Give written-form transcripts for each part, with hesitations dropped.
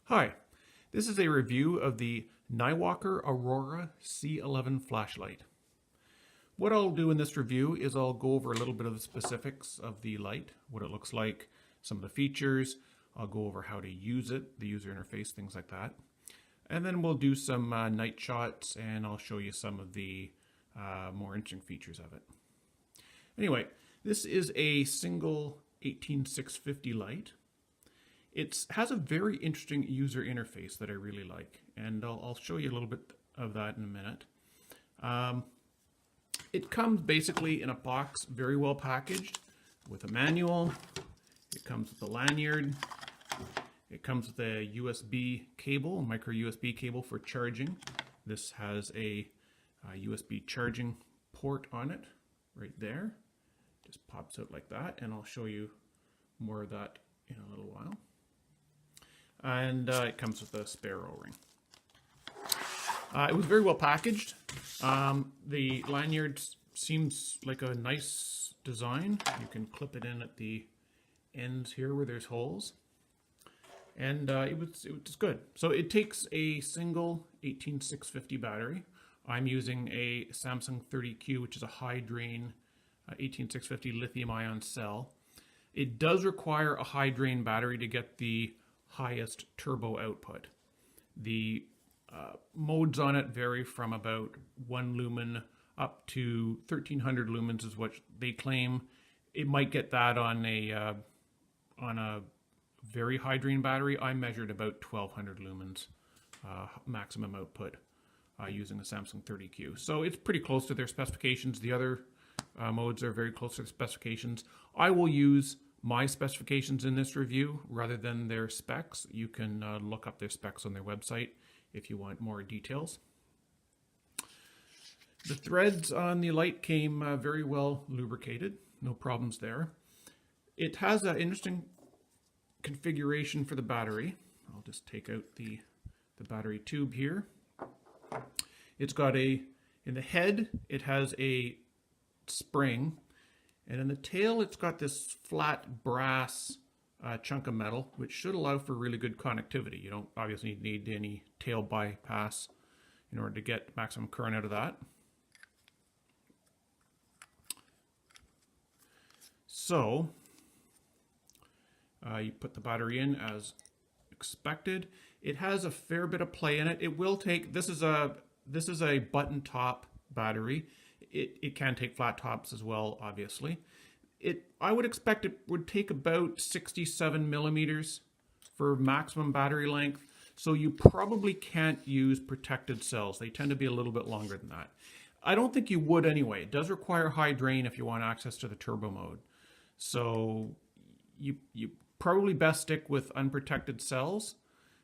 Hi, this is a review of the Niwalker Aurora C11 flashlight. What I'll do in this review is I'll go over a little bit of the specifics of the light, what it looks like, some of the features. I'll go over how to use it, the user interface, things like that. And then we'll do some night shots and I'll show you some of the more interesting features of it. Anyway, this is a single 18650 light. It has a very interesting user interface that I really like, and I'll show you a little bit of that in a minute. It comes basically in a box, very well packaged, with a manual. It comes with a lanyard. It comes with a USB cable, a micro USB cable for charging. This has a USB charging port on it, right there. Just pops out like that, and I'll show you more of that in a little while. And it comes with a spare O-ring. It was very well packaged. The lanyard seems like a nice design. You can clip it in at the ends here where there's holes. And it was good. So it takes a single 18650 battery. I'm using a Samsung 30Q, which is a high drain 18650 lithium-ion cell. It does require a high drain battery to get the highest turbo output. The modes on it vary from about 1 lumen up to 1300 lumens is what they claim. It might get that on a very high drain battery. I measured about 1200 lumens maximum output using the Samsung 30Q. So it's pretty close to their specifications. The other modes are very close to the specifications. I will use my specifications in this review rather than their specs. You can look up their specs on their website if you want more details. The threads on the light came very well lubricated, no problems there. It has an interesting configuration for the battery. I'll just take out the battery tube here. It's got in the head, it has a spring. And in the tail, it's got this flat brass chunk of metal, which should allow for really good connectivity. You don't obviously need any tail bypass in order to get maximum current out of that. So you put the battery in as expected. It has a fair bit of play in it. It will take, this is a button top battery. It can take flat tops as well, obviously. I would expect it would take about 67 millimeters for maximum battery length. So you probably can't use protected cells. They tend to be a little bit longer than that. I don't think you would anyway. It does require high drain if you want access to the turbo mode. So you probably best stick with unprotected cells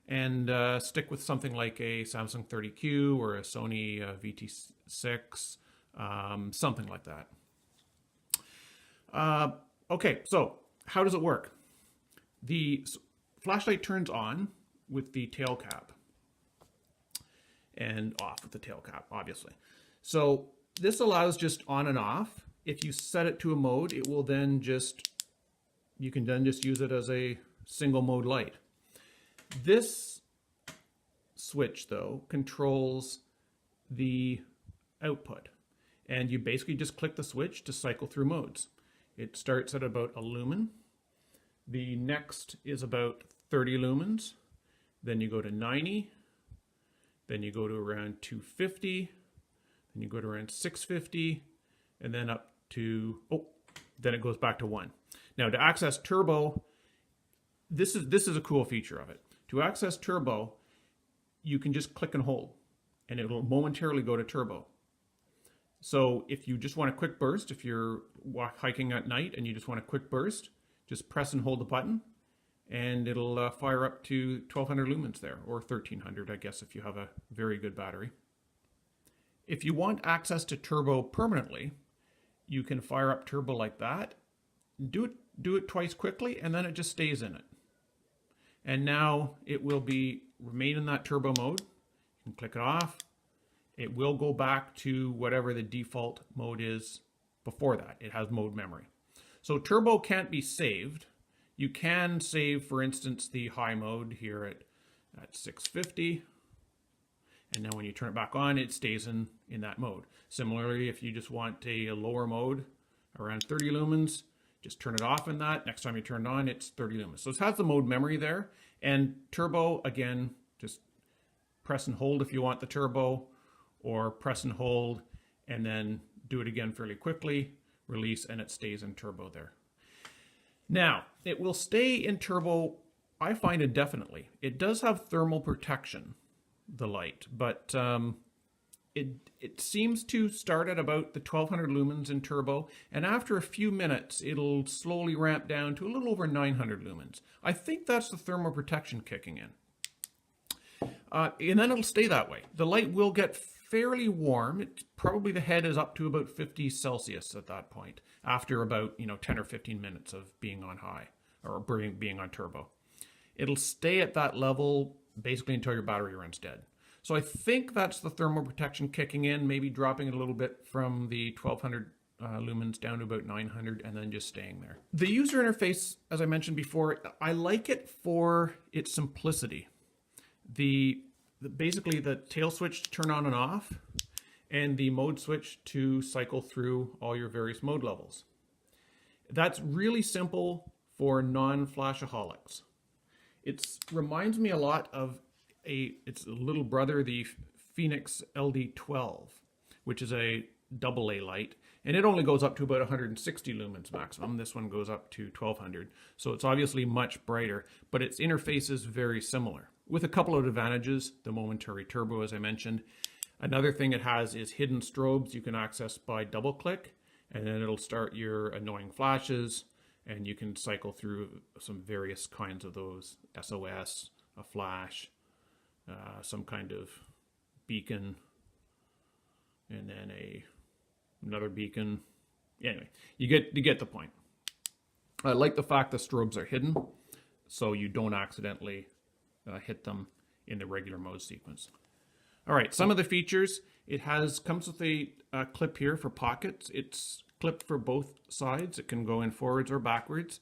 and stick with something like a Samsung 30Q or a Sony VT6. Something like that. Okay, so how does it work? The flashlight turns on with the tail cap and off with the tail cap, obviously. So this allows just on and off. If you set it to a mode, it will then you can then just use it as a single mode light. This switch, though, controls the output. And you basically just click the switch to cycle through modes. It starts at about a lumen. The next is about 30 lumens. Then you go to 90. Then you go to around 250. Then you go to around 650. And then up to, then it goes back to 1. Now to access turbo, this is a cool feature of it. To access turbo, you can just click and hold, and it will momentarily go to turbo. So if you just want a quick burst, if you're hiking at night and you just want a quick burst, just press and hold the button and it'll fire up to 1200 lumens there, or 1300, I guess, if you have a very good battery. If you want access to turbo permanently, you can fire up turbo like that, do it twice quickly, and then it just stays in it. And now it will remain in that turbo mode. You can click it off. It will go back to whatever the default mode is before that. It has mode memory. So turbo can't be saved. You can save, for instance, the high mode here at at 650. And then when you turn it back on, it stays in that mode. Similarly, if you just want a lower mode around 30 lumens, just turn it off in that. Next time you turn it on, it's 30 lumens. So it has the mode memory there. And turbo, again, just press and hold if you want the turbo, or press and hold and then do it again fairly quickly, release, and it stays in turbo there. Now, it will stay in turbo, I find, indefinitely. It does have thermal protection, the light, but it seems to start at about the 1200 lumens in turbo, and after a few minutes, it'll slowly ramp down to a little over 900 lumens. I think that's the thermal protection kicking in. And then it'll stay that way. The light will get fairly warm. It's probably, the head is up to about 50 Celsius at that point, after about 10 or 15 minutes of being on high, or being on turbo. It'll stay at that level basically until your battery runs dead. So I think that's the thermal protection kicking in, maybe dropping it a little bit from the 1200 lumens down to about 900, and then just staying there. The user interface, as I mentioned before, I like it for its simplicity. Basically the tail switch to turn on and off, and the mode switch to cycle through all your various mode levels. That's really simple for non-flashaholics. It reminds me a lot of its little brother, the Phoenix LD12, which is a AA light, and it only goes up to about 160 lumens maximum. This one goes up to 1200, so it's obviously much brighter, but its interface is very similar, with a couple of advantages. The momentary turbo, as I mentioned. Another thing it has is hidden strobes you can access by double click, and then it'll start your annoying flashes, and you can cycle through some various kinds of those: SOS, a flash, some kind of beacon, and then another beacon. Anyway, you get the point. I like the fact the strobes are hidden, so you don't accidentally hit them in the regular mode sequence. All right, some of the features. It comes with a clip here for pockets. It's clipped for both sides. It can go in forwards or backwards.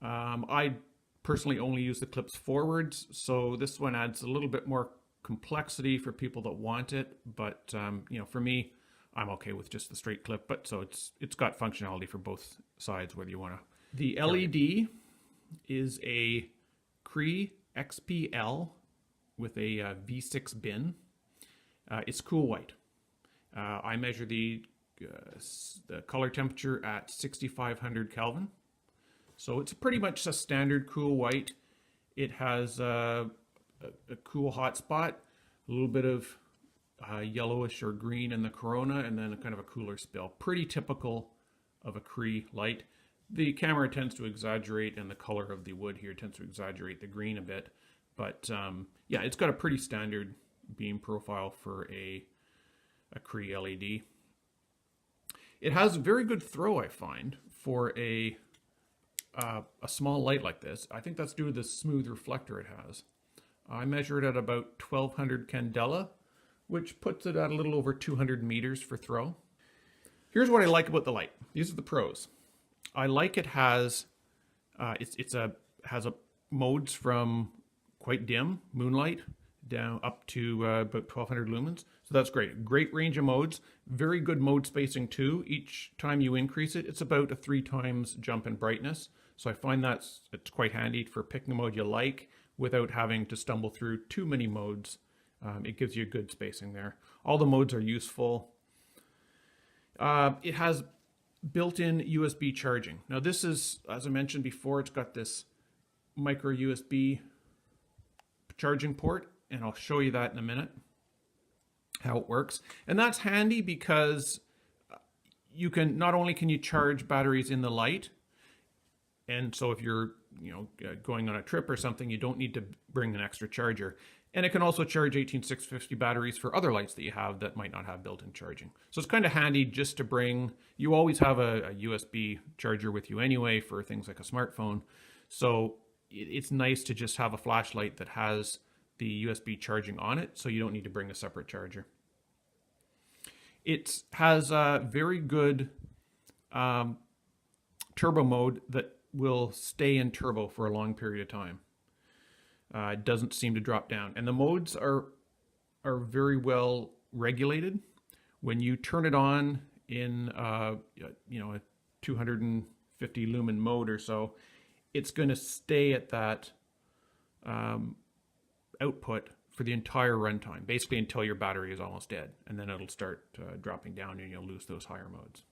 I personally only use the clips forwards, so this one adds a little bit more complexity for people that want it. But for me, I'm okay with just the straight clip. But so it's got functionality for both sides, whether you want to. The LED is a Cree XP-L with a V6 bin. It's cool white. I measure the color temperature at 6500 Kelvin. So it's pretty much a standard cool white. It has a cool hot spot, a little bit of yellowish or green in the corona, and then a kind of a cooler spill. Pretty typical of a Cree light. The camera tends to exaggerate, and the color of the wood here tends to exaggerate the green a bit. But yeah, it's got a pretty standard beam profile for a Cree LED. It has a very good throw, I find, for a small light like this. I think that's due to the smooth reflector it has. I measure it at about 1200 candela, which puts it at a little over 200 meters for throw. Here's what I like about the light. These are the pros. I like it has modes from quite dim, moonlight, down up to about 1200 lumens. So that's great. Great range of modes. Very good mode spacing too. Each time you increase it, it's about a 3 times jump in brightness. So I find it's quite handy for picking a mode you like without having to stumble through too many modes. It gives you good spacing there. All the modes are useful. It has built-in USB charging. Now this is, as I mentioned before, it's got this micro USB charging port, and I'll show you that in a minute, how it works. And that's handy because you can, not only can you charge batteries in the light, and so if you're going on a trip or something, you don't need to bring an extra charger. And it can also charge 18650 batteries for other lights that you have that might not have built-in charging. So it's kind of handy just to bring, you always have a USB charger with you anyway for things like a smartphone. So it's nice to just have a flashlight that has the USB charging on it, so you don't need to bring a separate charger. It has a very good turbo mode that will stay in turbo for a long period of time. It doesn't seem to drop down. And the modes are very well regulated. When you turn it on in a 250 lumen mode or so, it's going to stay at that output for the entire runtime, basically until your battery is almost dead, and then it'll start dropping down and you'll lose those higher modes.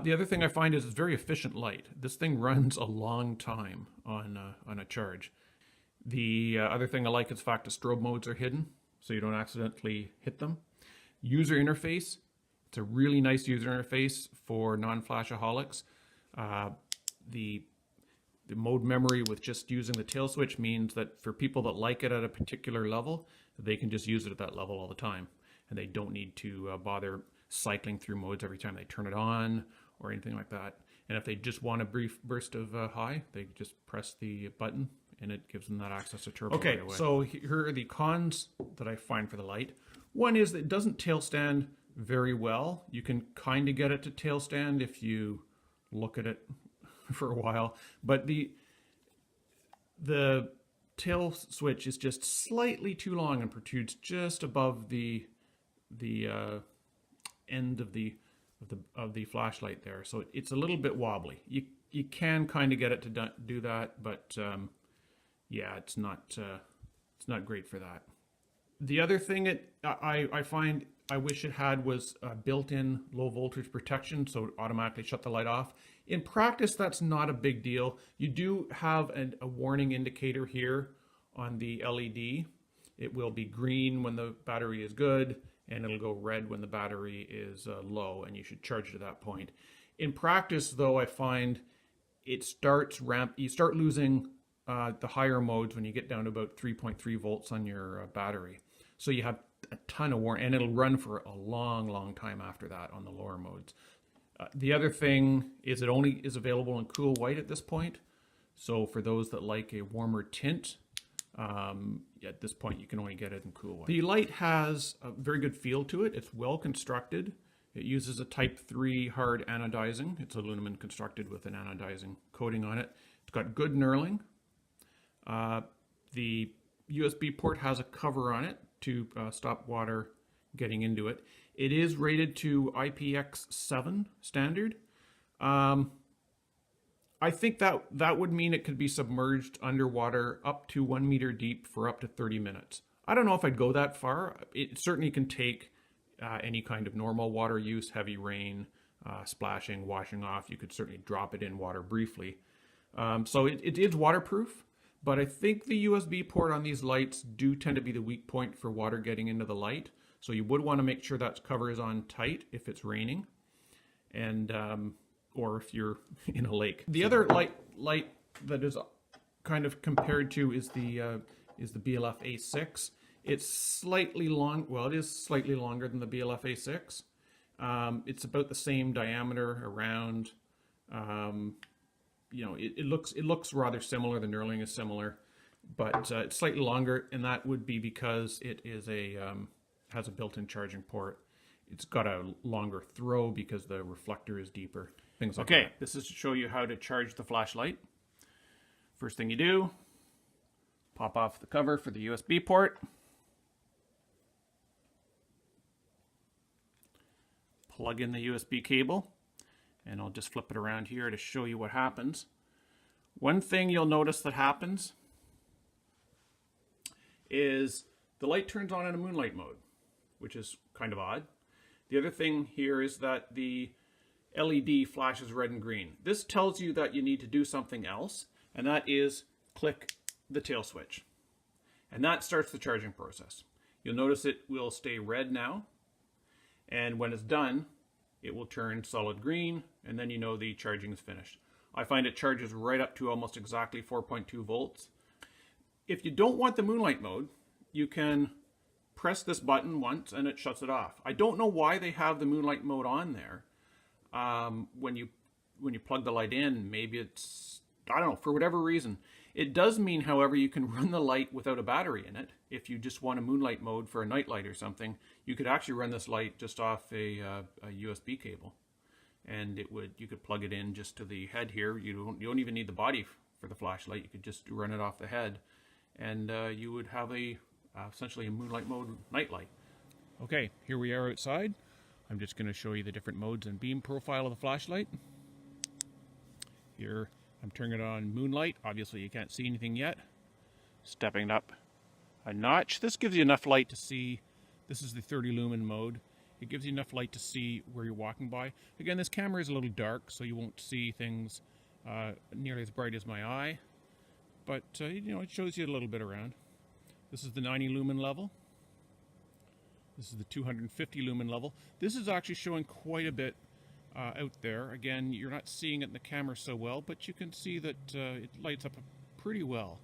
The other thing I find is it's very efficient light. This thing runs a long time on a charge. The other thing I like is the fact the strobe modes are hidden, so you don't accidentally hit them. User interface, it's a really nice user interface for non-flashaholics. The mode memory with just using the tail switch means that for people that like it at a particular level, they can just use it at that level all the time. And they don't need to bother cycling through modes every time they turn it on or anything like that. And if they just want a brief burst of high, they just press the button and it gives them that access to turbo right away. So here are the cons that I find for the light. One is that it doesn't tail stand very well. You can kind of get it to tail stand if you look at it for a while, but the tail switch is just slightly too long and protrudes just above the end of the flashlight there, so it's a little bit wobbly. You can kind of get it to do that, but yeah, it's not great for that. The other thing I find I wish it had was built-in low voltage protection, so it automatically shut the light off. In practice, that's not a big deal. You do have a warning indicator here on the LED. It will be green when the battery is good, and it'll go red when the battery is low, and you should charge it at that point. In practice, though, I find it starts you start losing the higher modes when you get down to about 3.3 volts on your battery. So you have a ton of warning, and it'll run for a long time after that on the lower modes. The other thing is it only is available in cool white at this point. So for those that like a warmer tint, at this point you can only get it in cool white. The light has a very good feel to it. It's well constructed. It uses a type 3 hard anodizing. It's aluminum constructed with an anodizing coating on it. It's got good knurling. The USB port has a cover on it to stop water getting into it. It is rated to IPX7 standard. I think that would mean it could be submerged underwater up to 1 meter deep for up to 30 minutes. I don't know if I'd go that far. It certainly can take any kind of normal water use, heavy rain, splashing, washing off. You could certainly drop it in water briefly. So it is waterproof, but I think the USB port on these lights do tend to be the weak point for water getting into the light. So you would want to make sure that cover is on tight if it's raining, and or if you're in a lake. The other light that is kind of compared to is the BLF A6. It's slightly long. Well, it is slightly longer than the BLF A6. It's about the same diameter around. It looks rather similar. The knurling is similar, but it's slightly longer, and that would be because it is has a built-in charging port. It's got a longer throw because the reflector is deeper. Things like that. Okay, this is to show you how to charge the flashlight. First thing you do, pop off the cover for the USB port. Plug in the USB cable, and I'll just flip it around here to show you what happens. One thing you'll notice that happens is the light turns on in a moonlight mode, which is kind of odd. The other thing here is that the LED flashes red and green. This tells you that you need to do something else, and that is click the tail switch. And that starts the charging process. You'll notice it will stay red now, and when it's done, it will turn solid green, and then you know the charging is finished. I find it charges right up to almost exactly 4.2 volts. If you don't want the moonlight mode, you can press this button once and it shuts it off. I don't know why they have the moonlight mode on there. When you plug the light in, maybe it's, I don't know, for whatever reason. It does mean, however, you can run the light without a battery in it. If you just want a moonlight mode for a night light or something, you could actually run this light just off a USB cable, and you could plug it in just to the head here. You don't even need the body for the flashlight. You could just run it off the head, and you would have a essentially a moonlight mode night light. Okay, here we are outside. I'm just going to show you the different modes and beam profile of the flashlight. Here I'm turning it on moonlight. Obviously you can't see anything yet. Stepping up a notch. This gives you enough light to see. This is the 30 lumen mode. It gives you enough light to see where you're walking by. Again, this camera is a little dark, so you won't see things nearly as bright as my eye. But, you know, it shows you a little bit around. This is the 90 lumen level. This is the 250 lumen level. This is actually showing quite a bit out there. Again, you're not seeing it in the camera so well, but you can see that it lights up pretty well.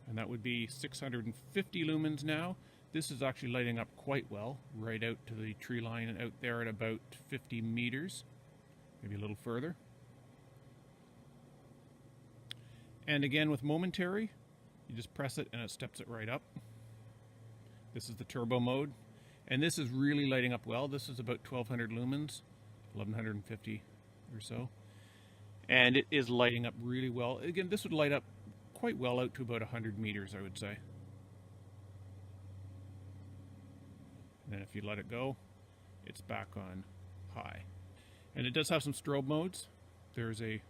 And that would be 650 lumens now. This is actually lighting up quite well, right out to the tree line and out there at about 50 meters, maybe a little further. And again, with momentary, you just press it and it steps it right up. This is the turbo mode, and this is really lighting up well. This is about 1200 lumens, 1150 or so, and it is lighting up really well. Again, this would light up quite well out to about 100 meters, I would say. And then if you let it go, it's back on high. And it does have some strobe modes. There's a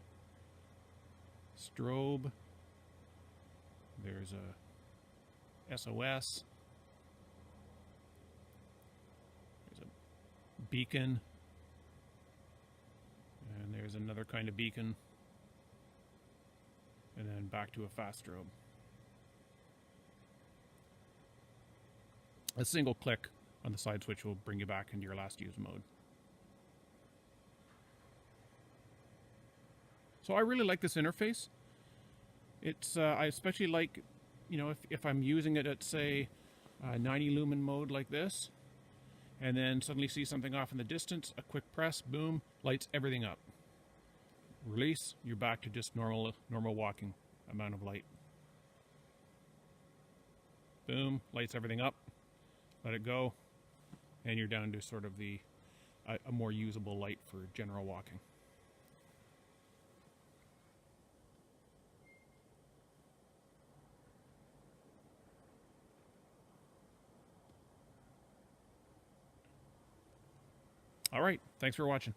strobe, there's a SOS, there's a beacon, and there's another kind of beacon, and then back to a fast strobe. A single click on the side switch will bring you back into your last use mode. So I really like this interface. It's I especially like, you know, if I'm using it at, say, 90 lumen mode like this, and then suddenly see something off in the distance, a quick press, boom, lights everything up. Release, you're back to just normal walking amount of light. Boom, lights everything up. Let it go, and you're down to sort of the a more usable light for general walking. All right, thanks for watching.